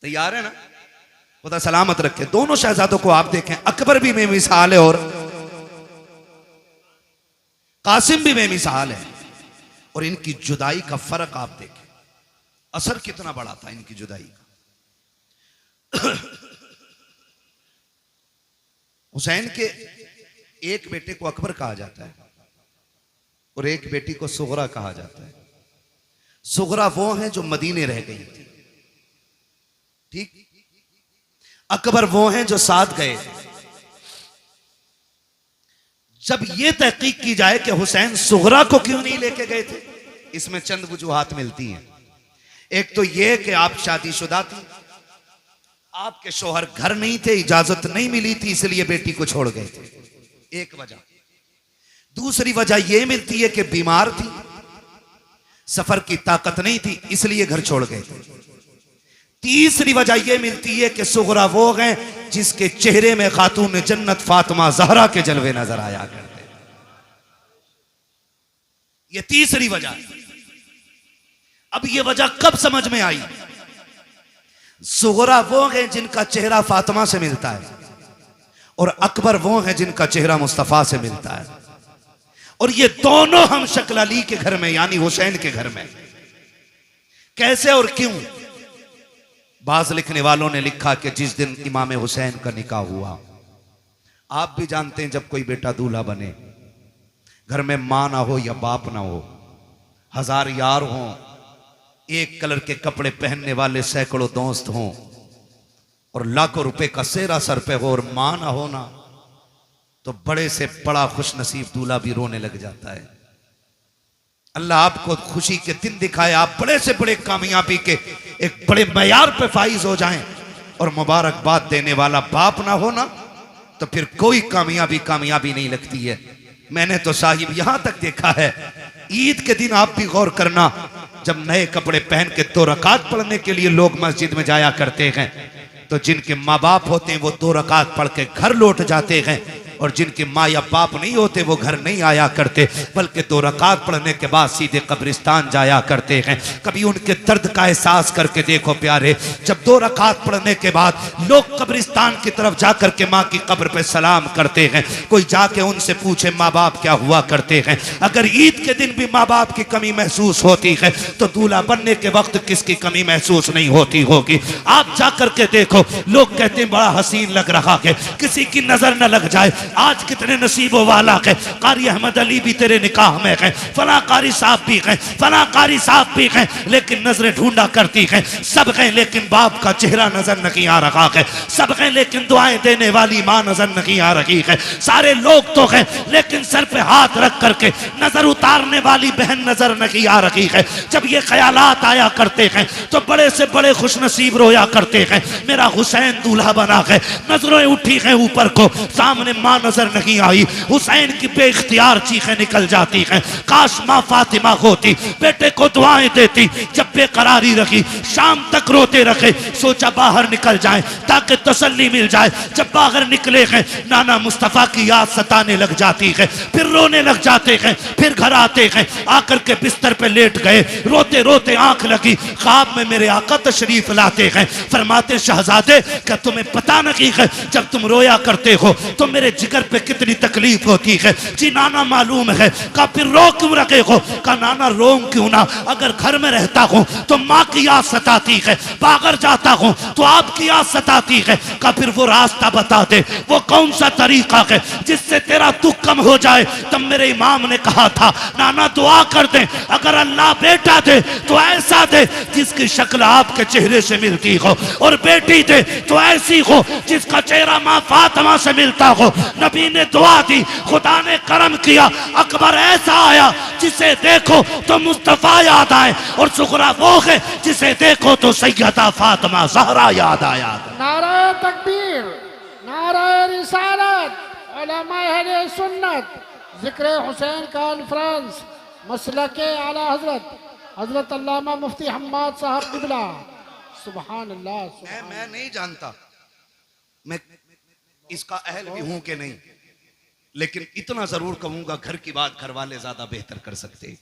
तैयार है ना? खुदा सलामत रखे। दोनों शहजादों को आप देखें, अकबर भी बेमिसाल है और कासिम भी बेमिसाल है, और इनकी जुदाई का फर्क आप देखें, असर कितना बड़ा था इनकी जुदाई का। हुसैन के एक बेटे को अकबर कहा जाता है और एक बेटी को सुगरा कहा जाता है। सुगरा वो है जो मदीने रह गई थी, ठीक। अकबर वो हैं जो साथ गए। जब यह तहकीक की जाए कि हुसैन सुगरा को क्यों नहीं लेके गए थे, इसमें चंद वजूहात मिलती हैं। एक तो यह कि आप शादीशुदा थी, आपके शौहर घर नहीं थे, इजाजत नहीं मिली थी, इसलिए बेटी को छोड़ गए थे, एक वजह। दूसरी वजह यह मिलती है कि बीमार थी, सफर की ताकत नहीं थी, इसलिए घर छोड़ गए थे। तीसरी वजह यह मिलती है कि सुगरा वो हैं जिसके चेहरे में खातून जन्नत फातिमा ज़हरा के जलवे नजर आया करते। यह तीसरी वजह है। अब यह वजह कब समझ में आई? सुगरा वो हैं जिनका चेहरा फातिमा से मिलता है और अकबर वो हैं जिनका चेहरा मुस्तफा से मिलता है, और ये दोनों हम शक्ल अली के घर में यानी हुसैन के घर में। कैसे और क्यों? बाज लिखने वालों ने लिखा कि जिस दिन इमाम हुसैन का निकाह हुआ, आप भी जानते हैं जब कोई बेटा दूल्हा बने, घर में मां ना हो या बाप ना हो, हजार यार हों, एक कलर के कपड़े पहनने वाले सैकड़ों दोस्त हों, और लाखों रुपए का सेहरा सर पे हो और मां ना हो ना, तो बड़े से बड़ा खुश नसीब दूल्हा भी रोने लग जाता है। अल्लाह आपको खुशी के दिन दिखाए, आप बड़े से बड़े कामयाबी के एक बड़े मयार पे फाइज हो जाएं, और मुबारकबाद देने वाला बाप ना हो ना, तो फिर कोई कामयाबी नहीं लगती है। मैंने तो साहिब यहां तक देखा है, ईद के दिन आप भी गौर करना, जब नए कपड़े पहन के 2 रकात पढ़ने के लिए लोग मस्जिद में जाया करते हैं, तो जिनके माँ बाप होते हैं वो 2 रकात पढ़ के घर लौट जाते हैं, और जिनके माँ या बाप नहीं होते वो घर नहीं आया करते, बल्कि 2 रकात पढ़ने के बाद सीधे कब्रिस्तान जाया करते हैं। कभी उनके दर्द का एहसास करके देखो प्यारे, जब 2 रकात पढ़ने के बाद लोग कब्रिस्तान की तरफ जाकर के माँ की कब्र पे सलाम करते हैं, कोई जाके उनसे पूछे माँ बाप क्या हुआ करते हैं। अगर ईद के दिन भी माँ बाप की कमी महसूस होती है, तो दूल्हा बनने के वक्त किसकी कमी महसूस नहीं होती होगी। आप जाकर के देखो, लोग कहते हैं बड़ा हसीन लग रहा है, किसी की नजर न लग जाए। आज कितने नसीबों वाला है, कारी अहमद अली भी तेरे निकाह में है, फला कारी साहब भी है, फला कारी साहब भी है, लेकिन नजरें ढूंढा करती हैं, सब हैं लेकिन बाप का चेहरा नजर नहीं आ रहा है, सब हैं लेकिन दुआएं देने वाली मां नजर नहीं आ रही है, सारे लोग तो हैं लेकिन सर पे हाथ रख करके नजर उतारने वाली बहन नजर नहीं आ रही है। जब ये ख्यालात आया करते हैं तो बड़े से बड़े खुश नसीब रोया करते हैं, मेरा हुसैन दूल्हा बना है, नजरें उठी हैं ऊपर को, सामने मां नजर नहीं आई, हुसैन की बेइख्तियार चीखें निकल जाती हैं, काश मां फातिमा होती, बेटे को दुआएं देती। जब बेकरारी रखी, शाम तक रोते रखे, सोचा बाहर निकल जाए ताकि तसल्ली मिल जाए। जब बाहर निकले हैं, नाना मुस्तफा की याद सताने लग जाती है, फिर रोने लग जाते हैं, फिर घर आते हैं, आकर के बिस्तर पे लेट गए, रोते रोते आंख लगी, ख्वाब में मेरे आका तशरीफ लाते हैं, फरमाते शहजादे क्या तुम्हें पता नहीं है जब तुम रोया करते हो तो मेरे जिगर पे कितनी तकलीफ होती है। जी नाना मालूम है। का फिर रो क्यों रखे हो? का नाना रो क्यों ना, अगर घर में रहता हूं तो माँ की याद सताती है, बाहर जाता हूं तो आपकी याद सताती है। का फिर वो रास्ता बता दे, वो कौन सा तरीका है जिससे तेरा दुख कम हो जाए। तब मेरे इमाम ने कहा था नाना दुआ कर दे, अगर अल्लाह बेटा दे तो ऐसा दे जिसकी शक्ल आपके चेहरे से मिलती हो, और बेटी दे तो ऐसी हो जिसका चेहरा माँ फातिमा से मिलता हो। नबी ने दुआ दी, खुदा ने करम किया, अकबर ऐसा आया जिसे देखो तो मुस्तफा याद आए, और सुगरा वो है जिसे देखो तो सैयदा फातिमा ज़हरा याद आया। नारा तकबीर, नारा रिसालत, उलमा अहले सुन्नत, जिक्र हुसैन कॉन्फ्रेंस, मसलके आला हजरत हजरत अल्लामा मुफ्ती हम्माद साहब किबला। सुभान अल्लाह। मैं नहीं जानता मैं इसका अहल भी हूं कि नहीं, लेकिन इतना जरूर कहूंगा घर की बात घर वाले ज्यादा बेहतर कर सकते।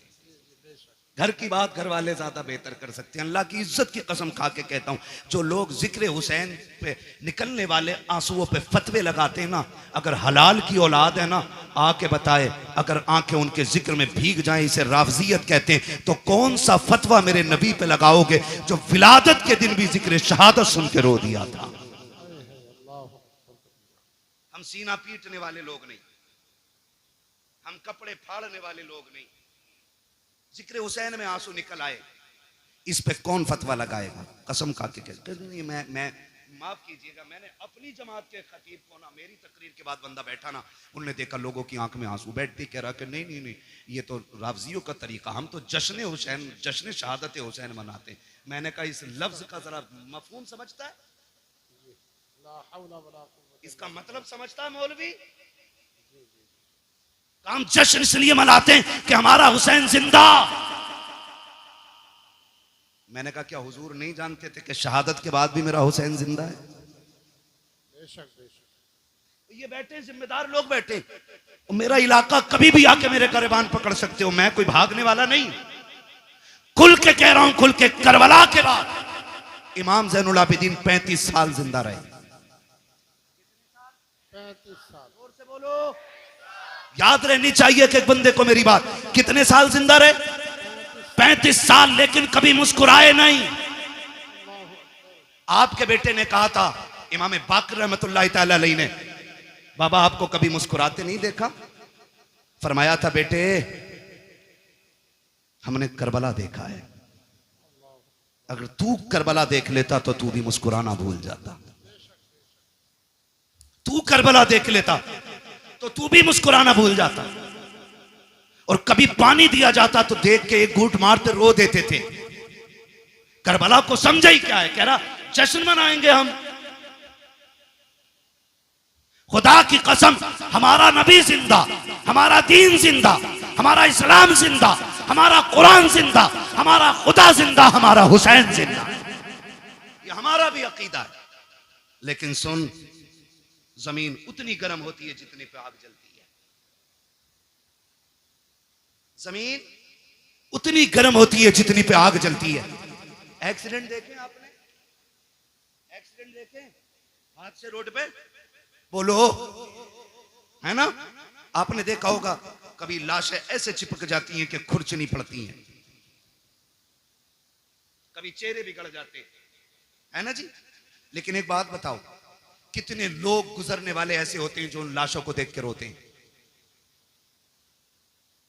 घर की बात घर वाले ज्यादा बेहतर कर सकते हैं। अल्लाह की इज्जत की कसम खा के कहता हूं, जो लोग जिक्र हुसैन पे निकलने वाले आंसुओं पे फतवे लगाते हैं ना, अगर हलाल की औलाद है ना, आके बताए, अगर आंखें उनके जिक्र में भीग जाएं, इसे राफजियत कहते हैं, तो कौन सा फतवा मेरे नबी पे लगाओगे जो विलादत के दिन भी जिक्र शहादत सुन के रो दिया था। हम सीना पीटने वाले लोग नहीं, हम कपड़े फाड़ने वाले लोग नहीं। जिक्र हुसैन में आंसू निकल आए, इस पे कौन फतवा लगाएगा? कसम खा के कहते नहीं, मैं माफ कीजिएगा, मैंने अपनी जमात के खतीब को ना, मेरी तकरीर के बाद बंदा बैठा ना, उन्होंने देखा लोगों की आंख में आंसू, बैठते कह रहा कि नहीं नहीं नहीं, ये तो राफजियों का तरीका, हम तो जश्न हुसैन, जश्न शहादत हुसैन मनाते। मैंने कहा इस लफ्ज का जरा मफहूम समझता है, इसका मतलब समझता है मौलवी? हम जश्न इसलिए मनाते हैं कि हमारा हुसैन जिंदा। मैंने कहा क्या हुजूर नहीं जानते थे कि शहादत के बाद भी मेरा हुसैन जिंदा है? बेशक बेशक। ये बैठे जिम्मेदार लोग बैठे, मेरा इलाका कभी भी आके मेरे गिरबान पकड़ सकते हो, मैं कोई भागने वाला नहीं। खुल के कह रहा हूं, खुल के, करबला के बाद इमाम ज़ैनुल आबिदीन 35 साल जिंदा रहे। 35 साल। जोर से बोलो, याद रहनी चाहिए कि एक बंदे को मेरी बात। कितने साल जिंदा रहे? 35 साल, लेकिन कभी मुस्कुराए नहीं। आपके बेटे ने कहा था, इमाम बाकर रहमतुल्लाह तआला अलैहि ने, बाबा आपको कभी मुस्कुराते नहीं देखा? फरमाया था बेटे हमने करबला देखा है, अगर तू करबला देख लेता तो तू भी मुस्कुराना भूल जाता। तू करबला देख लेता तो तू भी मुस्कुराना भूल जाता। और कभी पानी दिया जाता तो देख के एक घूंट मारते रो देते थे। करबला को समझा ही क्या है, कह रहा जश्न मनाएंगे हम। खुदा की कसम, हमारा नबी जिंदा, हमारा दीन जिंदा, हमारा इस्लाम जिंदा, हमारा कुरान जिंदा, हमारा खुदा जिंदा, हमारा हुसैन जिंदा। ये हमारा भी अकीदा है। लेकिन सुन, जमीन उतनी गर्म होती है जितने पे आग जलती है। जमीन उतनी गर्म होती है जितनी पे आग जलती है। एक्सीडेंट देखे आपने? एक्सीडेंट देखे हादसे रोड पे? बोलो, है ना? आपने देखा होगा कभी लाशें ऐसे चिपक जाती हैं कि खुरचनी पड़ती हैं, कभी चेहरे बिगड़ जाते हैं, है ना जी? लेकिन एक बात बताओ, कितने लोग गुजरने वाले ऐसे होते हैं जो उन लाशों को देख के रोते हैं?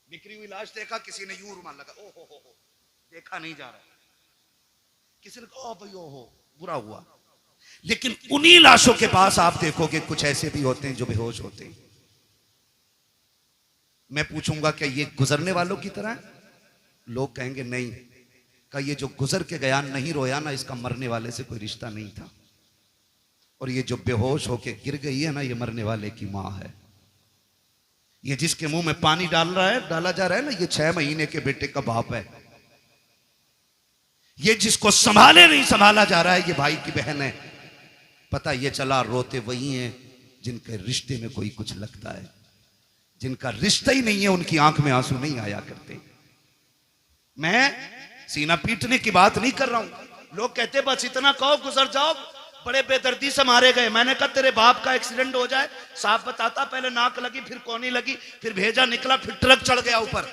बिखरी हुई लाश देखा, किसी ने यूं रुमाल लगा, ओ हो, देखा नहीं जा रहा, किसी ने कहा भाई ओ हो, बुरा हुआ। लेकिन उन्हीं लाशों के पास आप देखोगे कुछ ऐसे भी होते हैं जो बेहोश होते हैं। मैं पूछूंगा क्या ये गुजरने वालों की तरह है? लोग कहेंगे नहीं। का ये जो गुजर के गया नहीं रोया ना, इसका मरने वाले से कोई रिश्ता नहीं था। और ये जो बेहोश होके गिर गई है ना, ये मरने वाले की माँ है। ये जिसके मुंह में पानी डाला जा रहा है ना, ये 6 महीने के बेटे का बाप है। ये जिसको संभाले नहीं संभाला जा रहा है, ये भाई की बहन है। पता ये चला रोते वही हैं जिनके रिश्ते में कोई कुछ लगता है। जिनका रिश्ता ही नहीं है उनकी आंख में आंसू नहीं आया करते। मैं सीना पीटने की बात नहीं कर रहा हूं। लोग कहते बस इतना कहो गुजर जाओ, बड़े बेदर्दी से मारे गए। मैंने कहा तेरे बाप का एक्सीडेंट हो जाए, साफ बताता, पहले नाक लगी फिर कोनी लगी, फिर भेजा निकला, फिर ट्रक चढ़ गया ऊपर।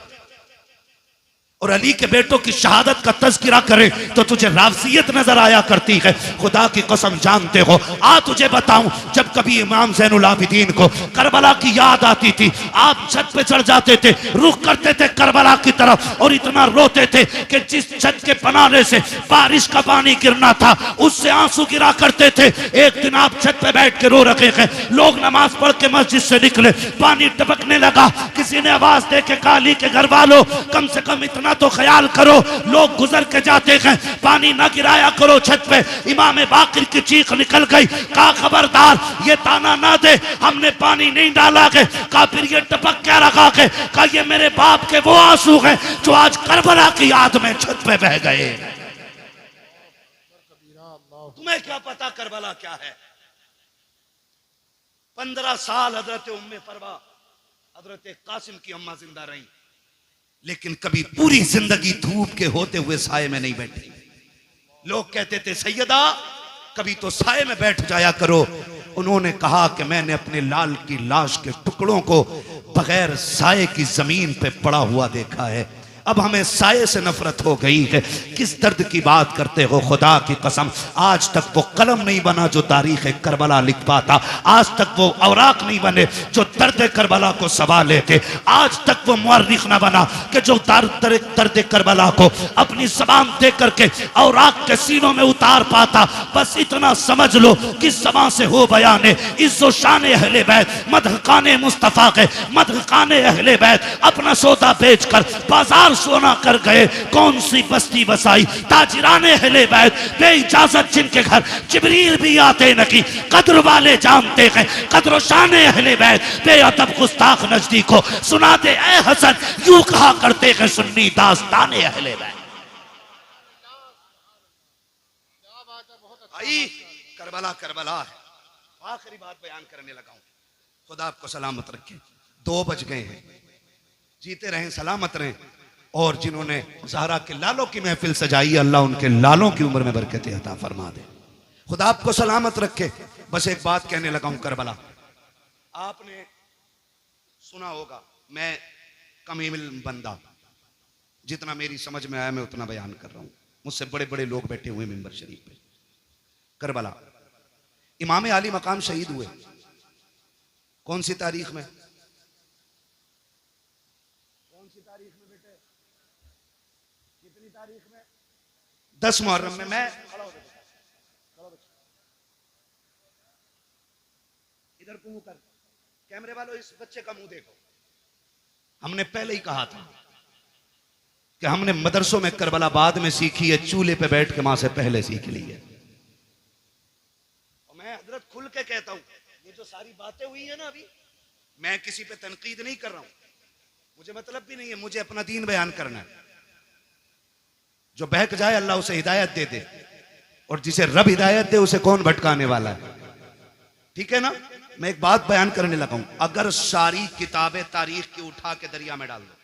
और अली के बेटों की शहादत का तज़किरा करे तो तुझे राफजियत नजर आया करती है। खुदा की कसम जानते हो, आ तुझे बताऊं, जब कभी इमाम ज़ैनुल आबिदीन को करबला की याद आती थी, आप छत पे चढ़ जाते थे, रुख करते थे करबला की तरफ और इतना रोते थे कि जिस छत के बनाने से बारिश का पानी गिरना था उससे आंसू गिरा करते थे। एक दिन आप छत पे बैठ के रो रखे हैं, लोग नमाज पढ़ के मस्जिद से निकले, पानी टपकने लगा। किसी ने आवाज दे के कहा अली के घर वालों, कम से कम इतना तो ख्याल करो, लोग गुजर के जाते हैं, पानी ना गिराया करो छत पे। इमाम बाकिर की चीख निकल गई, कहा खबरदार ये ताना ना दे, हमने पानी नहीं डाला के। कहा फिर ये टपक क्या रखा के? कहा ये मेरे बाप के वो आंसू हैं जो आज करबला की याद में छत पे बह गए। तुम्हें क्या पता करबला क्या है? 15 साल हजरत उम्मे फरवा, हजरत कासिम की अम्मा जिंदा रही, लेकिन कभी पूरी जिंदगी धूप के होते हुए साये में नहीं बैठी। लोग कहते थे सैयदा कभी तो साये में बैठ जाया करो। उन्होंने कहा कि मैंने अपने लाल की लाश के टुकड़ों को बगैर साये की जमीन पे पड़ा हुआ देखा है। अब हमें साये से नफरत हो गई है। किस दर्द की बात करते हो खुदा की कसम। आज तक वो कलम नहीं बना जो तारीख करबला लिख पाता। आज तक वो औराक नहीं बने जो दर्द करबला को सबा लेते। आज तक वो मुअर्रिख ना बना कि जो दर्द करबला को अपनी जबान दे करके औराक के सीनों में उतार पाता। बस इतना समझ लो कि जबान से हो बयान इज्जो शान अहले बैत मदहकाने मुस्तफा के मदहकाने अहले बैत अपना सौदा बेचकर बाजार सोना कर गए। कौन सी बस्ती बसाई ताजिराने अहले बैत बे इजाजत जिनके घर जिब्रील भी आते न की कद्र वाले जानते हैं। कद्र शाने अहले बैत बे अदब गुस्ताख नजदीक को सुनाते ऐ हसन यूं कहा करते हैं सुन्नी दास्ताने अहले बैत। भाई करबला करबला है। आखिरी बात बयान करने लगा हूं। खुदा आपको सलामत रखे। 2 बज गए हैं। जीते रहें सलामत रहें। और जिन्होंने ज़हरा के लालों की महफिल सजाई अल्लाह उनके लालों की उम्र में बरकत अता फरमा दे। खुदा आपको सलामत रखे। बस एक बात कहने लगा हूं करबला। आपने सुना होगा मैं कम इल्म बंदा, जितना मेरी समझ में आया मैं उतना बयान कर रहा हूं। मुझसे बड़े बड़े लोग बैठे हुए मिंबर शरीफ पे। करबला इमाम आली मकाम शहीद हुए कौन सी तारीख में? कौन सी तारीख में बेटे? कितनी तारीख में? 10 मुहर्रम में। मैं खड़ा हो गया। इधर को मुंह कर। कैमरे वालों इस बच्चे का मुंह देखो। हमने पहले ही कहा था कि हमने मदरसों में करबला बाद में सीखी है, चूल्हे पे बैठ के मां से पहले सीख ली है। और मैं हजरत खुल के कहता हूं ये जो सारी बातें हुई है ना अभी, मैं किसी पे तनकीद नहीं कर रहा हूं। मुझे मतलब भी नहीं है। मुझे अपना दीन बयान करना है। जो बहक जाए अल्लाह उसे हिदायत दे दे, और जिसे रब हिदायत दे उसे कौन भटकाने वाला है। ठीक है ना? मैं एक बात बयान करने लगा हूं। अगर सारी किताबें तारीख की उठा के दरिया में डाल दो,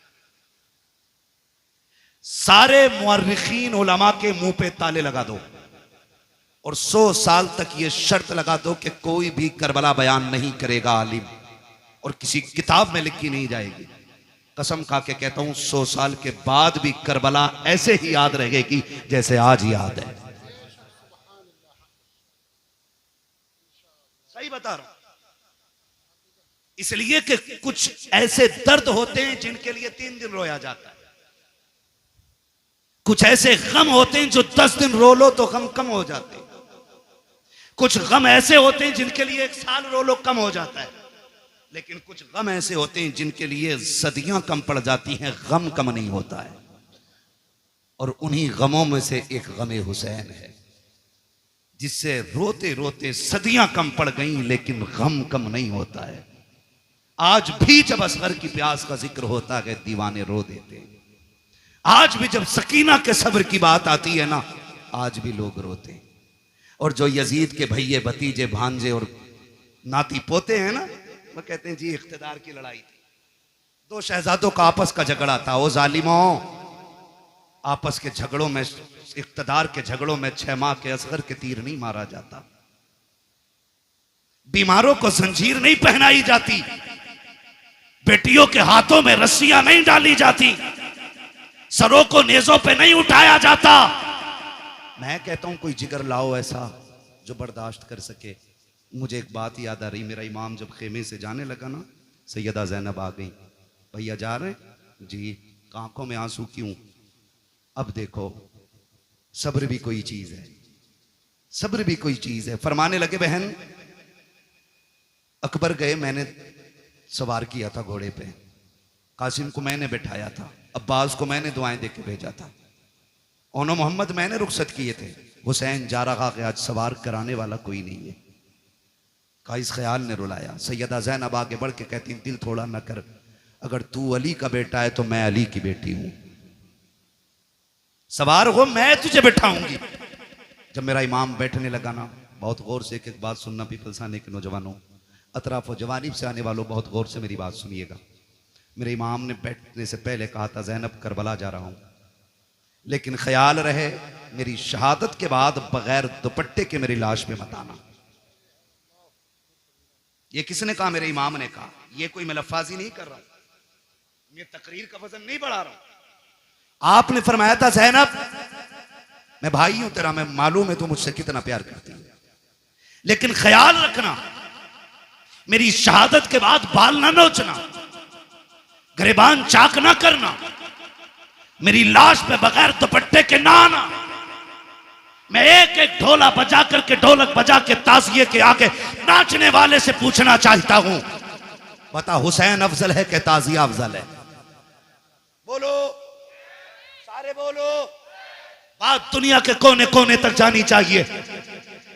सारे मुअर्रिखीन उलमा के मुंह पे ताले लगा दो, और 100 साल तक ये शर्त लगा दो कि कोई भी करबला बयान नहीं करेगा आलिम, और किसी किताब में लिखी नहीं जाएगी। कसम खा के कहता हूं 100 साल के बाद भी करबला ऐसे ही याद रहेगी जैसे आज याद है। सही बता रहा हूं। इसलिए कि कुछ ऐसे दर्द होते हैं जिनके लिए 3 दिन रोया जाता है। कुछ ऐसे गम होते हैं जो 10 दिन रो लो तो गम कम हो जाते हैं। कुछ गम ऐसे होते हैं जिनके लिए 1 साल रो लो कम हो जाता है। लेकिन कुछ गम ऐसे होते हैं जिनके लिए सदियां कम पड़ जाती हैं, गम कम नहीं होता है। और उन्हीं गमों में से एक गमे हुसैन है, जिससे रोते रोते सदियां कम पड़ गई लेकिन गम कम नहीं होता है। आज भी जब असगर की प्यास का जिक्र होता है दीवाने रो देते हैं। आज भी जब सकीना के सब्र की बात आती है ना, आज भी लोग रोते हैं। और जो यजीद के भैये भतीजे भांजे और नाती पोते हैं ना, वो कहते हैं जी इख्तिदार की लड़ाई थी, 2 शहजादों का आपस का झगड़ा था। वो जालिमों, आपस के झगड़ों में, इख्तिदार के झगड़ों में 6 माह के असगर के तीर नहीं मारा जाता। बीमारों को जंजीर नहीं पहनाई जाती, बेटियों के हाथों में रस्सियां नहीं डाली जाती, सरों को नेजों पे नहीं उठाया जाता। मैं कहता हूं कोई जिगर लाओ ऐसा जो बर्दाश्त कर सके। मुझे एक बात याद आ रही, मेरा इमाम जब खेमे से जाने लगा ना, सैयदा ज़ैनब आ गई। भैया जा रहे हैं जी, आंखों में आंसू क्यों? अब देखो सब्र भी कोई चीज है, सब्र भी कोई चीज है। फरमाने लगे बहन अकबर गए, मैंने सवार किया था घोड़े पे, कासिम को मैंने बैठाया था, अब्बास को मैंने दुआएं दे के भेजा था, ओनो मोहम्मद मैंने रुखसत किए थे, हुसैन जा रहा कि आज सवार कराने वाला कोई नहीं है। का इस ख्याल ने रुलाया। सैयदा ज़ैनब आगे बढ़ के कहती दिल थोड़ा न कर, अगर तू अली का बेटा है तो मैं अली की बेटी हूं, सवार हो मैं तुझे बैठाऊंगी। जब मेरा इमाम बैठने लगा ना, बहुत गौर से एक बात सुनना, पीपल्स आने के नौजवानों, अतराफ और जवानीब से आने वालों बहुत गौर से मेरी बात सुनिएगा। मेरे इमाम ने बैठने से पहले कहा था ज़ैनब करबला जा रहा हूं, लेकिन ख्याल रहे मेरी शहादत के बाद बगैर दुपट्टे के मेरी लाश पे मत आना। ये किसने कहा? मेरे इमाम ने कहा। ये कोई मैं लफ्फाजी नहीं कर रहा हूं, मैं तकरीर का वजन नहीं बढ़ा रहा हूं। आपने फरमाया था ज़ैनब मैं भाई हूं तेरा, मैं मालूम है तू मुझसे कितना प्यार करती है, लेकिन ख्याल रखना मेरी शहादत के बाद बाल ना नोचना, गिरबान चाक ना करना, मेरी लाश पे बगैर दुपट्टे के ना आना। मैं एक एक ढोला बजा करके, ढोलक बजा के ताजिए के आगे नाचने वाले से पूछना चाहता हूं, बता हुसैन अफजल है कि ताजिया अफजल है? बोलो सारे बोलो। बात दुनिया के कोने कोने तक जानी चाहिए।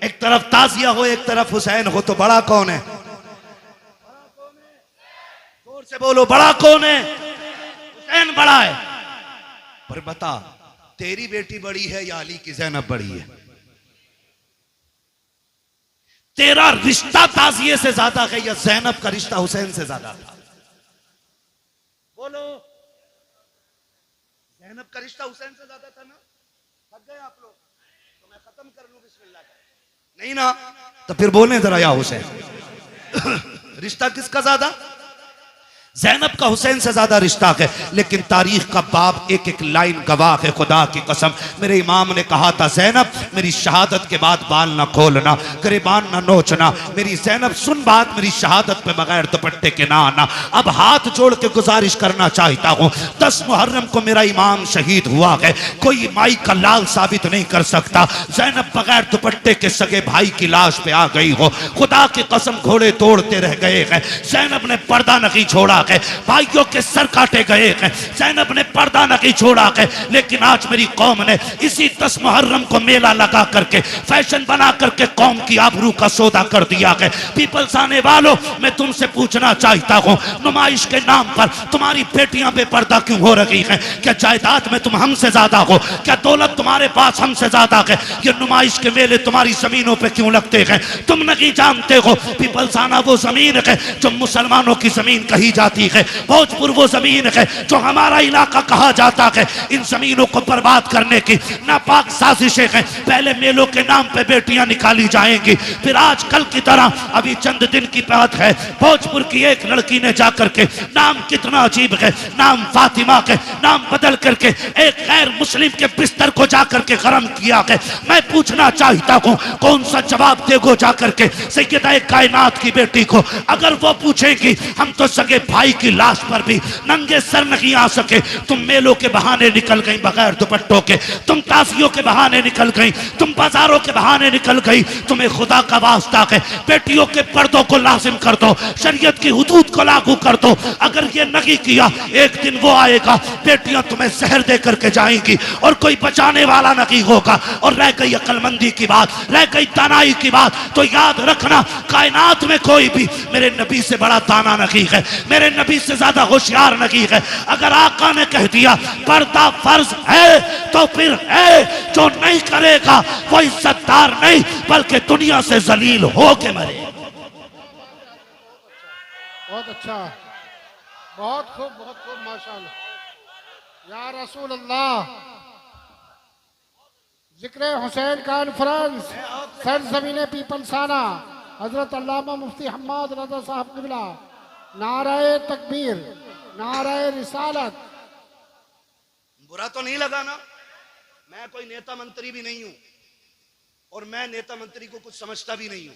एक तरफ ताजिया हो, एक तरफ हुसैन हो, तो बड़ा कौन है? जोर से बोलो, बड़ा कौन है? हुसैन बड़ा है। पर बता तेरी बेटी बड़ी है या अली की ज़ैनब बड़ी है? तेरा रिश्ता ताजिए से ज्यादा है या ज़ैनब का रिश्ता हुसैन से ज्यादा था? बोलो। ज़ैनब का रिश्ता हुसैन से ज्यादा था ना? थक गए आप लोग? तो मैं खत्म कर लूं बिस्मिल्लाह का? नहीं ना, तो फिर बोलें जरा या हुसैन। रिश्ता किसका ज्यादा? ज़ैनब का हुसैन से ज्यादा रिश्ता है, लेकिन तारीख का बाप एक एक लाइन गवाह है। खुदा की कसम मेरे इमाम ने कहा था ज़ैनब मेरी शहादत के बाद बाल ना खोलना, गिरबान ना नोचना। मेरी ज़ैनब सुन बात, मेरी शहादत पे बगैर दुपट्टे के ना आना। अब हाथ जोड़ के गुजारिश करना चाहता हूँ, 10 मुहर्रम को मेरा इमाम शहीद हुआ है, कोई माई का लाल साबित नहीं कर सकता। ज़ैनब बगैर दुपट्टे के सगे भाई की लाश पे आ गई हो, खुदा की कसम घोड़े तोड़ते रह गए हैं। ज़ैनब ने पर्दा नहीं छोड़ा है, भाइयों के सर काटे गए हैं, ज़ैनब ने पर्दा नहीं छोड़ा है। लेकिन आज मेरी कौम ने इसी 10 मुहर्रम को मेला लगा करके, फैशन बना करके कौम की आबरू का सौदा कर दिया है। पीपल्स आने वालों, मैं तुमसे पूछना चाहता हूं, नुमाइश के नाम पर तुम्हारी बेटियां बेपर्दा क्यों हो रही हैं? क्या जायदाद में तुम हमसे ज्यादा हो? क्या दौलत तुम्हारे पास हमसे ज्यादा है? ये नुमाइश के मेले तुम्हारी जमीनों पे क्यों लगते हैं? तुम नहीं जानते हो पीपल्स आना वो जमीन है जो मुसलमानों की जमीन कही जाती है, भोजपुर वो जमीन है जो हमारा इलाका कहा जाता है। इन जमीनों को बर्बाद करने की नापाक साजिशें हैं। पहले मेलों के नाम पे बेटियां निकाली जाएंगी, फिर आज कल की तरह अभी चंद दिन की बात है, भोजपुर की एक लड़की ने जाकर के, नाम कितना अजीब है, नाम फातिमा के नाम बदल करके एक गैर मुस्लिम के बिस्तर को जाकर के गरम किया है। मैं पूछना चाहता हूँ कौन सा जवाब देगो जाकर के सैयदा कायनात की बेटी को? अगर वो पूछेंगी हम तो सगे भाई की लाश पर भी नंगे सर नहीं आ सके, तुम मेलों के बहाने निकल गई बगैर दुपट्टों के, तुम ताजियों के बहाने निकल गई, तुम बाजारों के बहाने निकल गई। तुम्हें खुदा का वास्ता है बेटियों के पर्दों को लाजिम कर दो, शरीयत की हुदूद को लागू कर दो। अगर ये नहीं किया एक दिन वो आएगा, बेटियां तुम्हें जहर दे करके जाएंगी और कोई बचाने वाला नहीं होगा। और रह गई अक्लमंदी की बात, रह गई दानाई की बात, तो याद रखना कायनात में कोई भी मेरे नबी से बड़ा दाना नहीं है, मेरे नबी से ज्यादा होशियार नहीं है। अगर आका ने कह दिया पर्दा फर्ज है तो फिर है, जो नहीं करेगा वो इज्जतदार नहीं बल्कि दुनिया से जलील हो के मरे। बहुत अच्छा, बहुत खूब माशाअल्लाह। या रसूल अल्लाह, जिक्र हुसैन कॉन्फ्रेंस सरजमीन पीपलसाना, हजरत अल्लामा मुफ्ती हम्माद रज़ा साहब क़िबला, नाराए तकबीर, नाराए रिसालत। बुरा तो नहीं लगा ना? मैं कोई नेता मंत्री भी नहीं हूं और मैं नेता मंत्री को कुछ समझता भी नहीं हूं,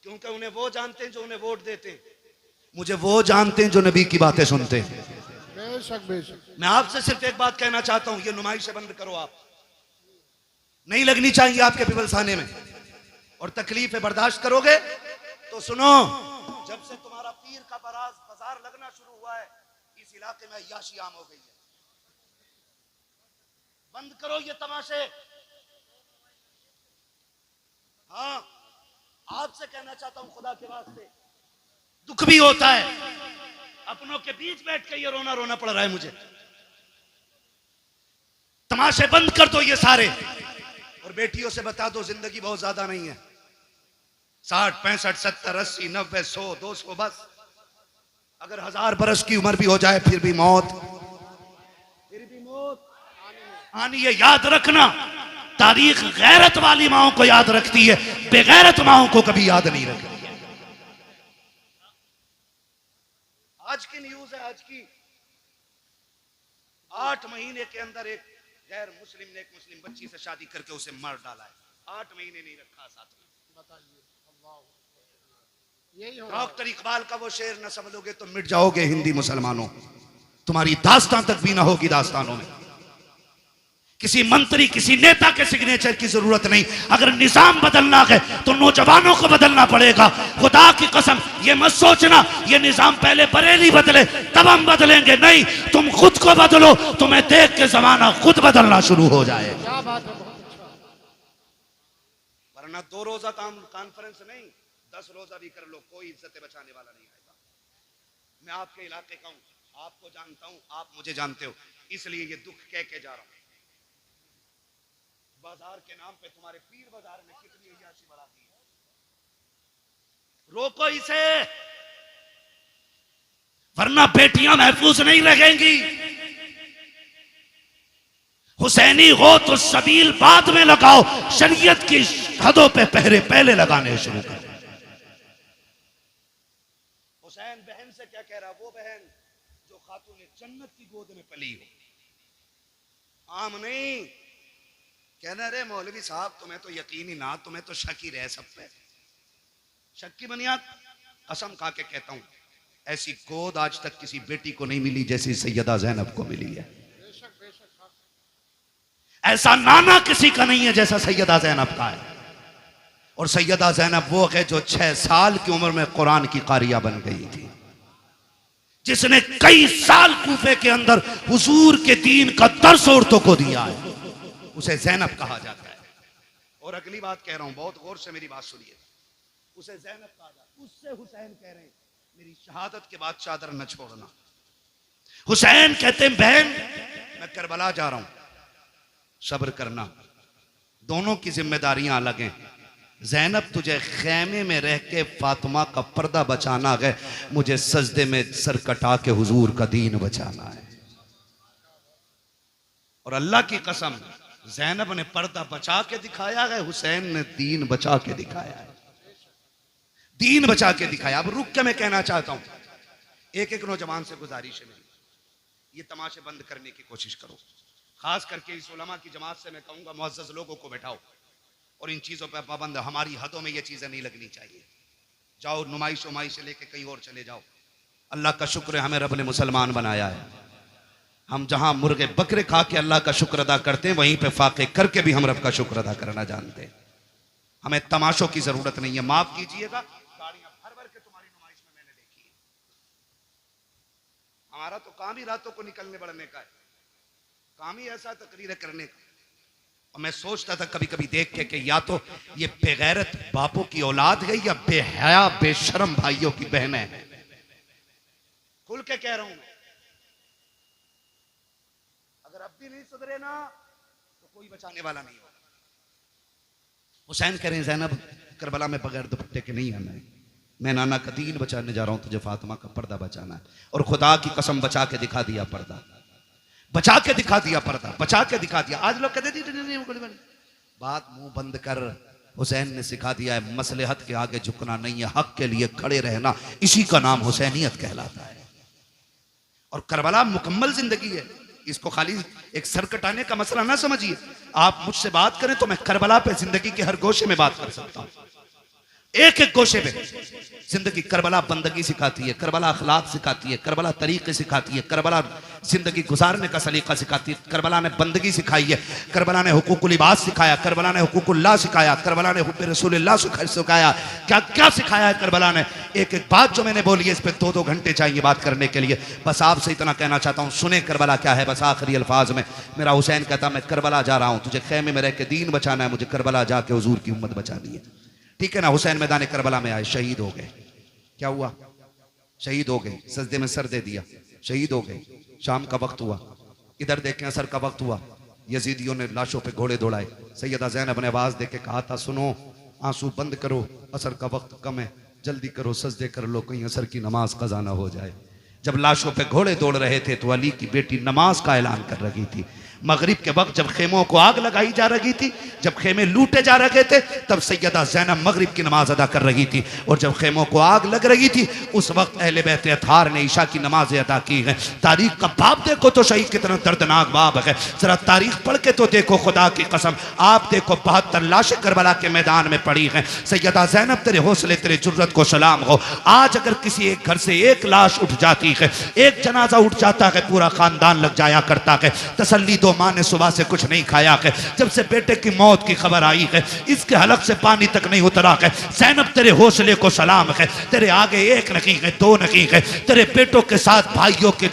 क्योंकि उन्हें वो जानते हैं जो उन्हें वोट देते हैं, मुझे वो जानते हैं जो नबी की बातें सुनते हैं। बेशक बेशक। मैं आपसे सिर्फ एक बात कहना चाहता हूं, ये नुमाइशें बंद करो, आप नहीं लगनी चाहिए आपके पीपलसाने में, और तकलीफें बर्दाश्त करोगे तो सुनो, जब से तुम्हारा पीर का बाजार लगना शुरू हुआ है इस इलाके में अय्याशी आम हो गई है। बंद करो ये तमाशे। हाँ, आपसे कहना चाहता हूं खुदा के वास्ते, दुख भी होता है, अपनों के बीच बैठ के ये रोना रोना पड़ रहा है मुझे। तमाशे बंद कर दो ये सारे, और बेटियों से बता दो जिंदगी बहुत ज्यादा नहीं है, 60, 65, 70, 80, 90, 100, 200 बस। अगर 1000 बरस की उम्र भी हो जाए फिर भी मौत आनी है। याद रखना, तारीख गैरत वाली माओं को याद रखती है, बेगैरत माओं को कभी याद नहीं रखती। आज की न्यूज है, आज की 8 महीने के अंदर एक गैर मुस्लिम ने एक मुस्लिम बच्ची से शादी करके उसे मार डाला है। 8 महीने नहीं रखा साथ में। बताइए, यही हो डॉक्टर इकबाल का वो शेर न समझोगे तो मिट जाओगे हिंदी मुसलमानों, तुम्हारी दास्तान तक भी ना होगी दास्तानों में। किसी मंत्री किसी नेता के सिग्नेचर की जरूरत नहीं। अगर निजाम बदलना है तो नौजवानों को बदलना पड़ेगा। खुदा की कसम ये मत सोचना ये निजाम पहले बरेली बदले तब हम बदलेंगे, नहीं, तुम खुद को बदलो, तुम्हें देख के जमाना खुद बदलना शुरू हो जाए। क्या बात है, बहुत अच्छा। वरना 2 रोजा कॉन्फ्रेंस नहीं, 10 रोजा भी कर लो, कोई इज्जत बचाने वाला नहीं आएगा। मैं आपके इलाके का हूं, आपको जानता हूं, आप मुझे जानते हो, इसलिए ये दुख कह के जा रहा हूं। बाजार के नाम पे तुम्हारे पीर बाजार में कितनी अय्याशी बढ़ाती है। रोको इसे, वरना बेटियां महफूज नहीं रहेंगी। हुसैनी हो तो सबील बाद में लगाओ, शरीयत की हदों पे पहरे पहले लगाने शुरू करो। हुसैन बहन से क्या कह रहा, वो बहन जो खातून जन्नत की गोद में पली हो, आम नहीं। कहना रे मौलवी साहब तुम्हें तो यकीन ही ना, तुम्हें तो शक ही रहे सब पे। शक की बुनियाद कसम खा के कहता हूं, ऐसी गोद आज तक किसी बेटी को नहीं मिली जैसी सैयदा ज़ैनब को मिली है। ऐसा नाना किसी का नहीं है जैसा सैयदा ज़ैनब का है। और सैयदा ज़ैनब वो है जो 6 साल की उम्र में कुरान की कारिया बन गई थी, जिसने कई साल कूफे के अंदर हुजूर के दीन का दर्स औरतों को दिया है, उसे ज़ैनब कहा जाता है। और अगली बात कह रहा हूं, बहुत गौर से मेरी बात सुनिए, उसे ज़ैनब कहा जाता है। उससे हुसैन कह रहे हैं मेरी शहादत के बाद चादर न छोड़ना। हुसैन कहते हैं बहन मैं करबला जा रहा हूं, सब्र करना, दोनों की जिम्मेदारियां अलग हैं। ज़ैनब तुझे खेमे में रह के फातिमा का पर्दा बचाना है, मुझे सजदे में सर कटा के हुजूर का दीन बचाना है। और अल्लाह की कसम ज़ैनब ने पर्दा बचा के दिखाया है, हुसैन ने दीन बचा के दिखाया है, दीन बचा के दिखाया। अब रुक के मैं कहना चाहता हूं, एक एक नौजवान से गुजारिश है मेरी, ये तमाशे बंद करने की कोशिश करो। खास करके इस उलमा की जमात से मैं कहूंगा मुअज़्ज़ज़ लोगों को बैठाओ और इन चीज़ों पर पाबंद, हमारी हदों में ये चीज़ें नहीं लगनी चाहिए। जाओ नुमाइश उमाइश से लेके कहीं और चले जाओ। अल्लाह का शुक्र है हमें रब ने मुसलमान बनाया है। हम जहां मुर्गे बकरे खा के अल्लाह का शुक्र अदा करते हैं, वहीं पे फाके करके भी हम रब का शुक्र अदा करना जानते हैं। हमें तमाशों की जरूरत नहीं है। माफ कीजिएगा, गाड़ियां भर भर के तुम्हारी नुमाइश में मैंने देखी है। हमारा तो काम ही रातों को निकलने बढ़ने का है, काम ही ऐसा तकरीरें करने का। और मैं सोचता था कभी कभी देख के कि या तो ये बेगैरत बापों की औलाद है या बेहया बेशरम भाइयों की बहनें हैं। खुल के कह रहा हूं, अगर अब भी नहीं सुधरे ना तो कोई बचाने वाला नहीं होगा। हुसैन कह रहे हैं ज़ैनब करबला में बगैर दुपट्टे के नहीं आना है, मैं नाना का दीन बचाने जा रहा हूं, तुझे फातिमा का पर्दा बचाना है। और खुदा की कसम बचा के दिखा दिया पर्दा, बचा के दिखा दिया पर्दा, बचा के दिखा दिया। आज लोग कहते नहीं बात मुंह बंद कर। हुसैन ने सिखा दिया है मसलहत के आगे झुकना नहीं है, हक के लिए खड़े रहना, इसी का नाम हुसैनियत कहलाता है। और करबला मुकम्मल जिंदगी है, इसको खाली एक सर कटाने का मसला ना समझिए। आप मुझसे बात करें तो मैं करबला पे जिंदगी के हर गोशे में बात कर सकता हूं, एक एक गोशे पे जिंदगी। करबला बंदगी सिखाती है, करबला अखलाक सिखाती है, करबला तरीके सिखाती है, करबला जिंदगी गुजारने का सलीका सिखाती है। करबला ने बंदगी सिखाई है, करबला ने हुकूकुल इबाद सिखाया, करबला ने हुकूकुल्लाह सिखाया, करबला ने हुब्बे रसूलुल्लाह सिखाया। क्या क्या सिखाया है करबला ने। एक एक बात जो मैंने बोली है इस पर 2-2 घंटे चाहिए बात करने के लिए। बस आपसे इतना कहना चाहता हूँ, सुने करबला क्या है। बस आखिरी अल्फाज में मेरा हुसैन कहता मैं करबला जा रहा हूँ, तुझे खेमे में रह के दीन बचाना है, मुझे करबला जाके हुजूर की उम्मत बचानी है। ठीक है ना। हुसैन मैदान करबला में आए, शहीद हो गए। क्या हुआ? शहीद हो गए, सजदे में सर दे दिया, शहीद हो गए। शाम का वक्त हुआ, इधर देखें असर का वक्त हुआ, यजीदियों ने लाशों पे घोड़े दौड़ाए। सैयदा ज़ैनब ने आवाज देके कहा था सुनो, आंसू बंद करो, असर का वक्त कम है, जल्दी करो, सजदे कर लो, कहीं असर की नमाज कज़ा ना हो जाए। जब लाशों पे घोड़े दौड़ रहे थे तो अली की बेटी नमाज का ऐलान कर रही थी। मगरिब के वक्त जब खेमों को आग लगाई जा रही थी, जब खेमे लूटे जा रहे थे, तब सैयदा ज़ैनब मगरिब की नमाज अदा कर रही थी। और जब खेमों को आग लग रही थी उस वक्त अहले बैत अतार ने ईशा की नमाज अदा की है। तारीख का बाब देखो तो शहीद कितना दर्दनाक बाब है। जरा तारीख पढ़ के तो देखो, खुदा की कसम आप देखो 72 लाशें करबला के मैदान में पड़ी हैं। सैयदा ज़ैनब तेरे हौसले तेरे जुर्रत को सलाम हो। आज अगर किसी एक घर से एक लाश उठ जाती है, एक जनाजा उठ जाता है, पूरा खानदान लग जाया करता है। तसल्ली दो, माँ ने सुबह से कुछ नहीं खाया है। जब से बेटे की मौत की खबर आई है इसके हलक से पानी तक नहीं उतरा है। ज़ैनब तेरे हौसले को सलाम है। तेरे आगे एक नहीं है, दो नहीं है, तेरे बेटों के साथ भाइयों के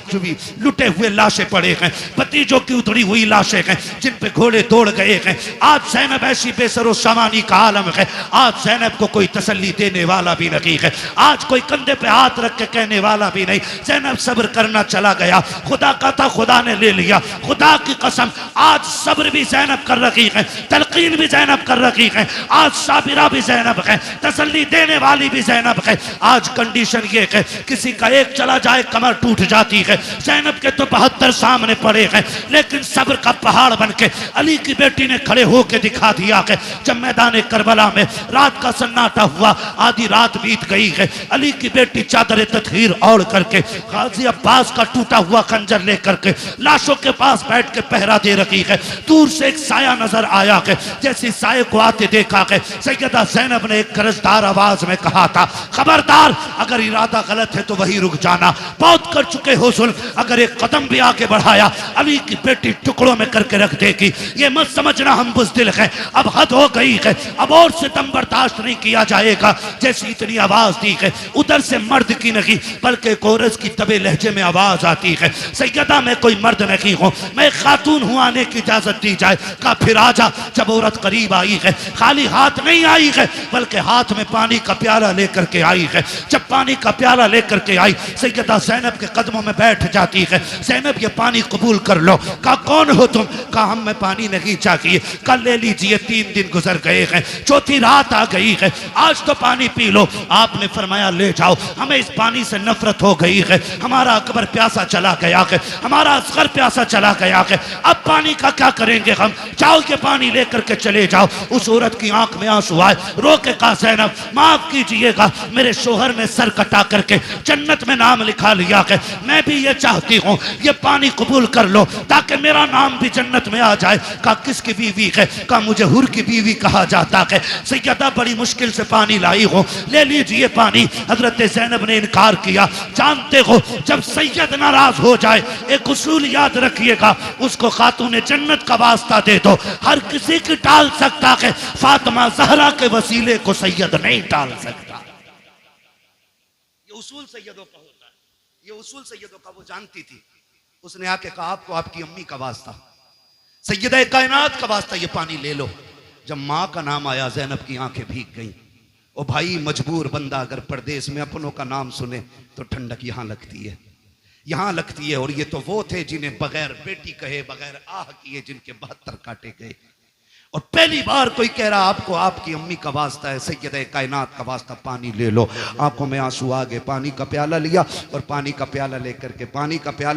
लुटे हुए लाशें पड़े हैं, भतीजों की उतरी हुई लाशें हैं जिन पे घोड़े दौड़ गए हैं। आज ज़ैनब ऐसी बेसरो सामानी का आलम है। आज ज़ैनब को कोई तसल्ली देने वाला भी नहीं है। आज कोई कंधे पे हाथ रख के कहने वाला भी नहीं। ज़ैनब सब्र करना चला गया, खुदा का था खुदा ने ले लिया। खुदा की कसम आज सब्र भी ज़ैनब कर रही है, तलकीन भी ज़ैनब कर रही है। आज साबिरा भी ज़ैनब है, तसल्ली देने वाली भी ज़ैनब है। आज कंडीशन ये है किसी का एक चला जाए कमर टूट जाती है। ज़ैनब के तो 72 सामने पड़े हैं, लेकिन सब्र का पहाड़ बन के अली की बेटी ने खड़े होकर दिखा दिया है। जब मैदान करबला में रात का सन्नाटा हुआ, आधी रात बीत गई है, अली की बेटी चादर तत्हीर ओढ़ करके गाजी अब्बास का टूटा हुआ खंजर लेकर के लाशों के पास बैठ के पहरा दे रही है। दूर से एक साया नजर आया है, जैसे साये को आते देखा है सैयदा ज़ैनब ने एक गरजदार आवाज में कहा था, खबरदार अगर इरादा गलत है तो वही रुक जाना। बहुत कर चुके हो जुल्म, अगर एक कदम भी आगे बढ़ाया अली की बेटी टुकड़ों में करके रख देगी। ये मत समझना हम बुज़दिल हैं, अब हद हो गई है, अब और सितम बर्दाश्त नहीं किया जाएगा। जैसी इतनी आवाज दी है उधर से मर्द की नहीं बल्कि कोरस की तबे लहजे में आवाज आती है, सैयदा मैं कोई मर्द नहीं हूँ, मैं खातून हूँ, आने की इजाजत दी जाए। कहा फिर आजा। जब औरत करीब आई है खाली हाथ नहीं आई है बल्कि हाथ में पानी का प्याला लेकर के आई है। जब पानी का प्याला लेकर के आई सैयदा ज़ैनब के कदमों में बैठ जाती है। ज़ैनब ये पानी कबूल कर लो। कहा कौन हो तुम? कहा हम में पानी नहीं चाहिए, कल ले लीजिए, 3 दिन गुजर गए हैं, चौथी रात आ गई है, आज तो पानी पी लो। आपने फरमाया ले जाओ, हमें इस पानी से नफरत हो गई है, हमारा अकबर प्यासा चला गया है, हमारा असगर प्यासा चला गया है, अब पानी का क्या करेंगे हम, जाओ के पानी लेकर के चले जाओ। उस औरत की आंख में आंसू आए, रो के कहा ज़ैनब माफ कीजिएगा, मेरे शोहर ने सर कटा करके जन्नत में नाम लिखा लिया है, मैं भी ये चाहती हूँ ये पानी कबूल कर लो ताकि मेरा नाम भी जन्नत में आ जाए। कहा किसकी बीवी है? कहा मुझे हुर की बीवी कहा जाता है। सैयदा बड़ी मुश्किल से पानी लाई हो, ले लीजिए पानी। हजरत ज़ैनब ने इनकार किया। जानते हो जब सैयद नाराज हो जाए एक उसूल याद रखिएगा, उसको खातून जन्नत का वास्ता दे दो, हर किसी की टाल सकता है, फातिमा ज़हरा के वसीले को सैयद नहीं टाल सकता। ये उसूल सैयदों का होता है, ये उसूल सैयदों का वो जानती थी। उसने आके कहा आपको आपकी अम्मी का वास्ता, सैयदा कायनात का वास्ता ये पानी ले लो। जब माँ का नाम आया ज़ैनब की आंखें भीग गईं। ओ भाई मजबूर बंदा अगर परदेश में अपनों का नाम सुने तो ठंडक यहाँ लगती है, यहाँ लगती है। और ये तो वो थे जिन्हें बगैर बेटी कहे बगैर आह किए जिनके 72 काटे गए। और पहली बार कोई कह रहा आपको आपकी अम्मी का वास्ता है, सैयदा कायनात का वास्ता, पानी ले लो। आंखों में आंसू आ गए, पानी का प्याला लिया और पानी का प्याला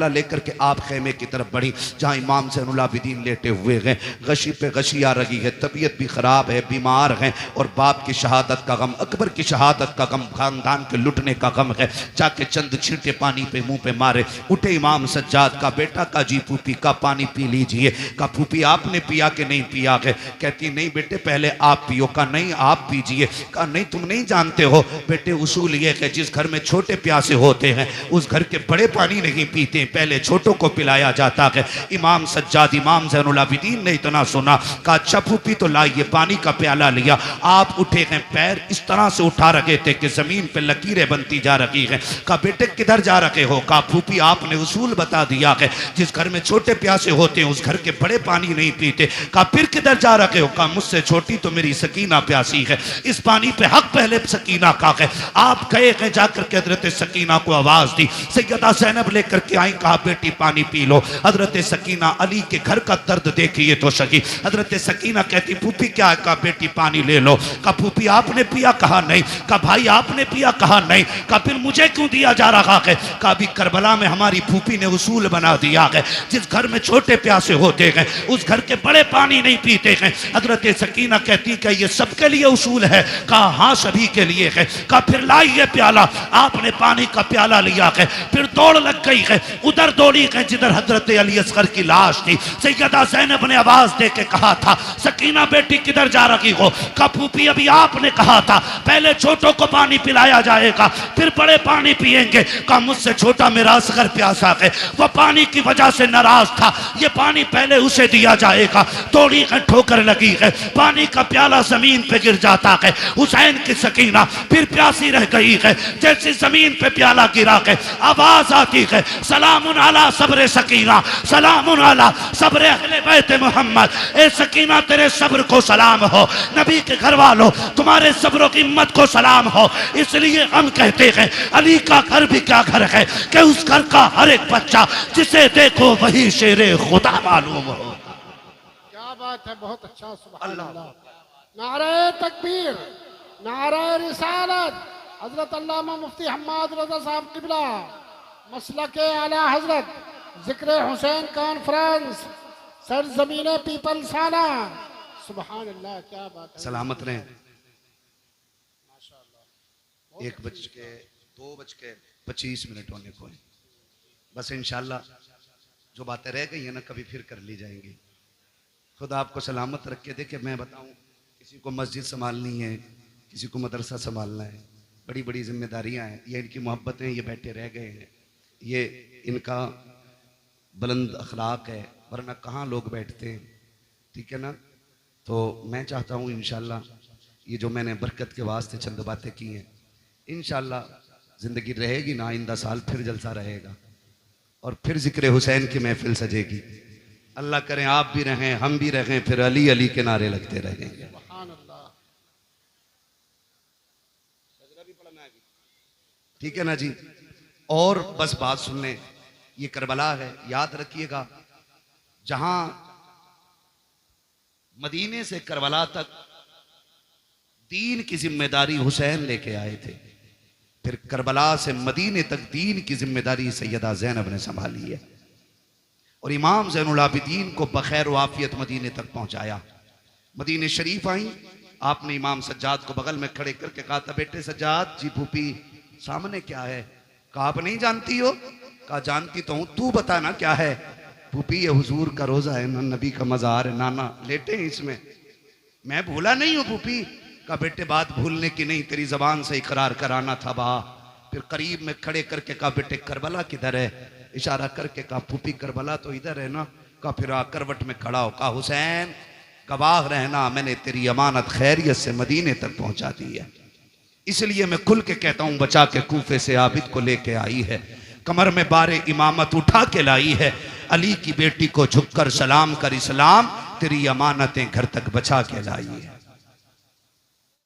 लेकर के आप खेमे की तरफ बढ़ी जहाँ इमाम ज़ैनुल आबिदीन लेटे हुए हैं। गशी पे गशी आ रही है, तबीयत भी ख़राब है, बीमार हैं और बाप की शहादत का गम, अकबर की शहादत का गम, खानदान के लुटने का गम है। जाके चंद छींटे पानी पे मुँह पे मारे। उठे इमाम सज्जाद का बेटा का जी फूफी का पानी पी लीजिए। का फूफी आपने पिया कि नहीं पिया है? कहती नहीं बेटे पहले आप पियो। का नहीं आप पीजिए। का नहीं तुम नहीं जानते हो बेटे, उसूल ये है जिस घर में छोटे प्यासे होते हैं उस घर के बड़े पानी नहीं पीते, पहले छोटों को पिलाया जाता है। इमाम सज्जाद इमाम ज़ैनुल आबिदीन ने इतना सुना, कहा अच्छा फूफी तो लाइए। पानी का प्याला लिया। आप उठे हैं, पैर इस तरह से उठा रखे थे कि जमीन पे लकीरें बनती जा रही हैं। कहा बेटे किधर जा रखे हो? कहा फूफी आपने उसूल बता दिया है जिस घर में छोटे प्यासे होते हैं उस घर के बड़े पानी नहीं पीते। कहा फिर किधर जा रखे हो? कहा मुझसे छोटी तो मेरी सकीना प्यासी है, इस पानी पे हक पहले सकीना का है। आप गए हैं जाकर के हजरत सकीना को आवाज दी, सैयदा ज़ैनब लेकर के आई, कहा बेटी पानी पी लो। हजरत सकीना अली के घर का दर्द देखिए तो सही। हजरत सकीना कहती फूफी क्या है? कहा बेटी पानी ले लो। कहा फूफी आपने पिया? कहा नहीं। कहा भाई आपने पिया? कहा नहीं। कहा फिर मुझे क्यों दिया जा रहा है? कहा अभी करबला में हमारी फूफी ने उसूल बना दिया है, जिस घर में छोटे प्यासे होते हैं उस घर के बड़े पानी नहीं पीते हैं। हजरत सकीना कहती कि ये सबके लिए उसूल है? कहा हाँ सभी के लिए है। कहा फिर लाइए प्याला। आपने पानी का प्याला लिया है, फिर दौड़ लग गई है, उधर दौड़ी है जिधर हजरत अली असगर की लाश थी। सैयदा ज़ैनब ने आवाज दे के कहा था सकीना बेटी किधर जा रही हो? कहा फूफी अभी आपने कहा था पहले छोटों को पानी पिलाया जाएगा फिर बड़े पानी पिएंगे। कहा मुझसे छोटा मेरा असगर प्यासा है, वह पानी की वजह से नाराज था, ये पानी पहले उसे दिया जाएगा। थोड़ी ठोकर लगी है, पानी का प्याला जमीन पे गिर जाता है। हुसैन की सकीना फिर प्यासी रह गई है, जैसे जमीन पे प्याला गिरा है आवाज आती है सलामुन अला सब्र सकीना, सलामुन अला सब्र अहले बैत मोहम्मद। ए सकीना तेरे सब्र को सलाम हो, नबी के घर वालों तुम्हारे सब्र की हिम्मत को सलाम हो। इसलिए हम कहते हैं अली का घर भी क्या घर है कि उस घर का हर एक बच्चा जिसे देखो वही शेरे खुदा मालूम हो। क्या बात है, बहुत अच्छा, सुभान अल्लाह। नारे तकबीर, नारे रिसालत, हजरत अल्लामा मुफ्ती हम्माद रज़ा साहब किबला, मसलके आला हजरत, जिक्र हुसैन कॉन्फ्रेंस, सरजमीने पीपल साना। सुभान अल्लाह, क्या बात है। सलामत रहें। 1:02:25 होने को है। बस इंशाल्लाह जो बातें रह गई है ना कभी फिर कर ली जाएंगी। खुदा आपको सलामत रख के देखे। मैं बताऊं किसी को मस्जिद संभालनी है, किसी को मदरसा संभालना है, बड़ी बड़ी जिम्मेदारियां हैं। ये इनकी मोहब्बतें, ये बैठे रह गए हैं, ये इनका बुलंद अखलाक है, वरना कहाँ लोग बैठते हैं। ठीक है ना? तो मैं चाहता हूँ इंशाल्लाह ये जो मैंने बरकत के वास्ते चंद बातें की हैं, इंशाल्लाह ज़िंदगी रहेगी ना, आइंदा साल फिर जलसा रहेगा और फिर जिक्र हुसैन की महफिल सजेगी। अल्लाह करें आप भी रहें, हम भी रहें, फिर अली अली के नारे लगते रहेंगे। ठीक है ना जी? और बस बात सुनने, ये करबला है, याद रखिएगा। जहां मदीने से करबला तक दीन की जिम्मेदारी हुसैन लेके आए थे, फिर करबला से मदीने तक दीन की जिम्मेदारी सैयदा ज़ैनब ने संभाली है और इमाम ज़ैनुल आबिदीन को बखैर वाफियत मदीने तक पहुंचाया। मदीने शरीफ आई, आपने इमाम सज्जाद को बगल में खड़े करके कहा था बेटे सज्जाद जी फूफी सामने क्या है? कहा आप नहीं जानती हो? कहा जानती तो हूं, तू बता ना क्या है? फूफी ये हुजूर का रोजा है ना, नबी का मज़ार है, नाना लेटे हैं इसमें। मैं भूला नहीं हूं फूफी। कहा बेटे बात भूलने की नहीं, तेरी जबान से इकरार कराना था बा। फिर करीब में खड़े करके कहा बेटे करबला किधर है? इशारा करके कहा फूफी करबला तो इधर है ना। कहा फिर करवट में खड़ा हो, कहा हुसैन गवाह रहना, मैंने तेरी अमानत खैरियत से मदीने तक पहुंचा दी है। इसलिए मैं खुल के कहता हूं बचा के कूफे से आबिद को लेके आई है, कमर में बारे इमामत उठा के लाई है। अली की बेटी को झुककर सलाम कर इस्लाम, तेरी अमानतें घर तक बचा के लाई है।